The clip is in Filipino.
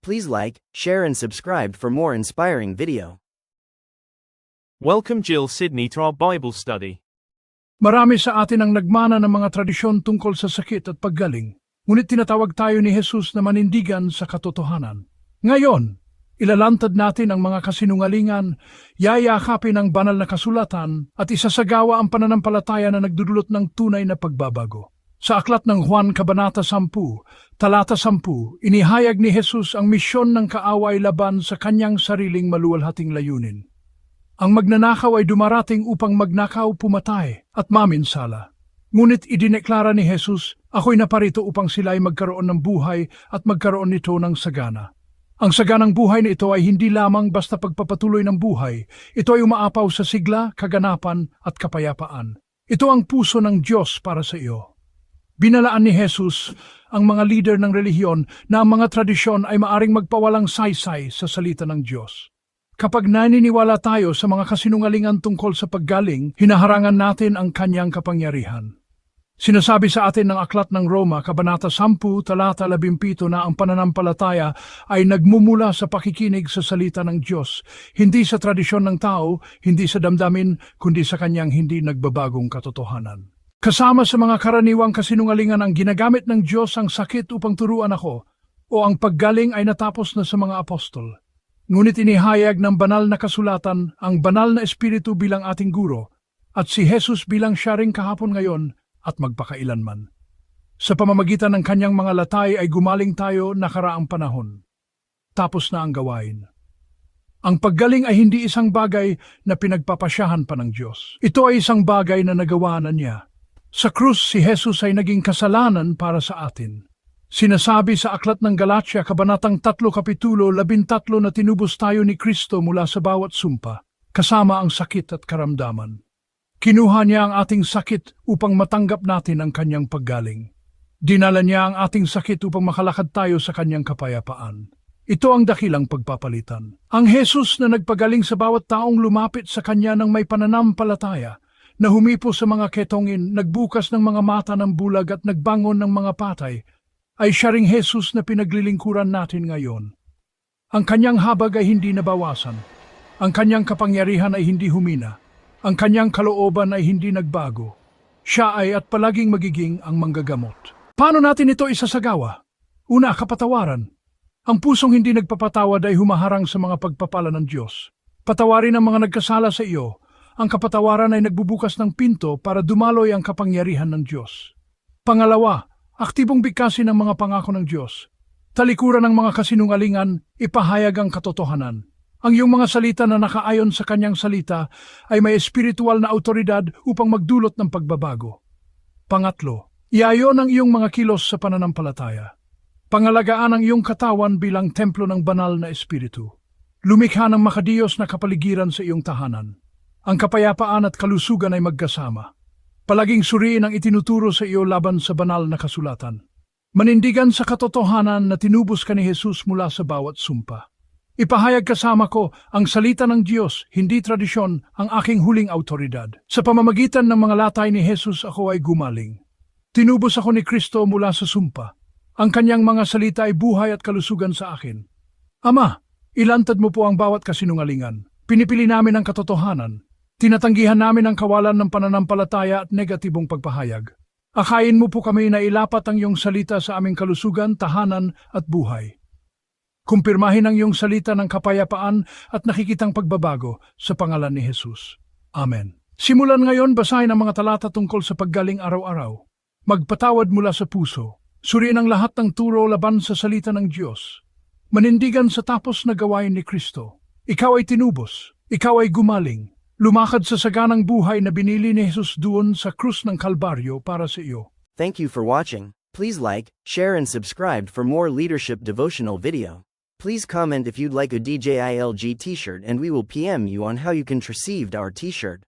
Please like, share and subscribe for more inspiring video. Welcome Jill Sydney to our Bible study. Marami sa atin ang nagmana ng mga tradisyon tungkol sa sakit at paggaling, ngunit tinatawag tayo ni Jesus na manindigan sa katotohanan. Ngayon, ilalantad natin ang mga kasinungalingan, yayakapin ang banal na kasulatan at isasagawa ang pananampalataya na nagdudulot ng tunay na pagbabago. Sa aklat ng Juan Kabanata 10, Talata 10, inihayag ni Jesus ang misyon ng kaaway laban sa kanyang sariling maluwalhating layunin. Ang magnanakaw ay dumarating upang magnakaw, pumatay at maminsala. Ngunit idineklara ni Jesus, ako'y naparito upang sila ay magkaroon ng buhay at magkaroon nito ng sagana. Ang saganang buhay na ito ay hindi lamang basta pagpapatuloy ng buhay. Ito ay umaapaw sa sigla, kaganapan at kapayapaan. Ito ang puso ng Diyos para sa iyo. Binalaan ni Jesus ang mga lider ng relihiyon na ang mga tradisyon ay maaring magpawalang saysay sa salita ng Diyos. Kapag naniniwala tayo sa mga kasinungalingan tungkol sa paggaling, hinaharangan natin ang kanyang kapangyarihan. Sinasabi sa atin ng Aklat ng Roma, Kabanata 10, Talata 17 na ang pananampalataya ay nagmumula sa pakikinig sa salita ng Diyos, hindi sa tradisyon ng tao, hindi sa damdamin, kundi sa kanyang hindi nagbabagong katotohanan. Kasama sa mga karaniwang kasinungalingan ang ginagamit ng Diyos ang sakit upang turuan ako, o ang paggaling ay natapos na sa mga apostol. Ngunit inihayag ng banal na kasulatan ang banal na Espiritu bilang ating guro, at si Jesus bilang siya ring kahapon, ngayon, at magpakailanman. Sa pamamagitan ng kanyang mga latay ay gumaling tayo nakaraang panahon. Tapos na ang gawain. Ang paggaling ay hindi isang bagay na pinagpapasyahan pa ng Diyos. Ito ay isang bagay na nagawa na niya. Sa krus, si Jesus ay naging kasalanan para sa atin. Sinasabi sa Aklat ng Galatia, Kabanatang 3, Kapitulo 13 na tinubos tayo ni Kristo mula sa bawat sumpa, kasama ang sakit at karamdaman. Kinuha niya ang ating sakit upang matanggap natin ang kanyang paggaling. Dinala niya ang ating sakit upang makalakad tayo sa kanyang kapayapaan. Ito ang dakilang pagpapalitan. Ang Jesus na nagpagaling sa bawat taong lumapit sa kanya ng may pananampalataya, na humipo sa mga ketongin, nagbukas ng mga mata ng bulag at nagbangon ng mga patay, ay siya ring Jesus na pinaglilingkuran natin ngayon. Ang kanyang habag ay hindi nabawasan. Ang kanyang kapangyarihan ay hindi humina. Ang kanyang kalooban ay hindi nagbago. Siya ay at palaging magiging ang manggagamot. Paano natin ito isasagawa? Una, kapatawaran. Ang pusong hindi nagpapatawad ay humaharang sa mga pagpapala ng Diyos. Patawarin ang mga nagkasala sa iyo. Ang kapatawaran ay nagbubukas ng pinto para dumaloy ang kapangyarihan ng Diyos. Pangalawa, aktibong bigkasin ang mga pangako ng Diyos. Talikuran ng mga kasinungalingan, ipahayag ang katotohanan. Ang iyong mga salita na nakaayon sa kanyang salita ay may espiritual na autoridad upang magdulot ng pagbabago. Pangatlo, iayon ang iyong mga kilos sa pananampalataya. Pangalagaan ang iyong katawan bilang templo ng banal na espiritu. Lumikha ng makadiyos na kapaligiran sa iyong tahanan. Ang kapayapaan at kalusugan ay magkasama. Palaging suriin ang itinuturo sa iyo laban sa banal na kasulatan. Manindigan sa katotohanan na tinubos ka ni Jesus mula sa bawat sumpa. Ipahayag kasama ko ang salita ng Diyos, hindi tradisyon, ang aking huling autoridad. Sa pamamagitan ng mga latay ni Jesus ako ay gumaling. Tinubos ako ni Kristo mula sa sumpa. Ang kanyang mga salita ay buhay at kalusugan sa akin. Ama, ilantad mo po ang bawat kasinungalingan. Pinipili namin ang katotohanan. Tinatanggihan namin ang kawalan ng pananampalataya at negatibong pagpahayag. Akayin mo po kami na ilapat ang iyong salita sa aming kalusugan, tahanan at buhay. Kumpirmahin ang iyong salita ng kapayapaan at nakikitang pagbabago sa pangalan ni Jesus. Amen. Simulan ngayon basahin ang mga talata tungkol sa paggaling araw-araw. Magpatawad mula sa puso. Suriin ang lahat ng turo laban sa salita ng Diyos. Manindigan sa tapos na gawain ni Kristo. Ikaw ay tinubos. Ikaw ay gumaling. Lumakad sa saganang buhay na binili ni Jesus doon sa krus ng Kalbaryo para sa iyo. Thank you for watching. Please like, share and subscribe for more leadership devotional video. Please comment if you'd like a DJILG t-shirt and we will PM you on how you can receive our t-shirt.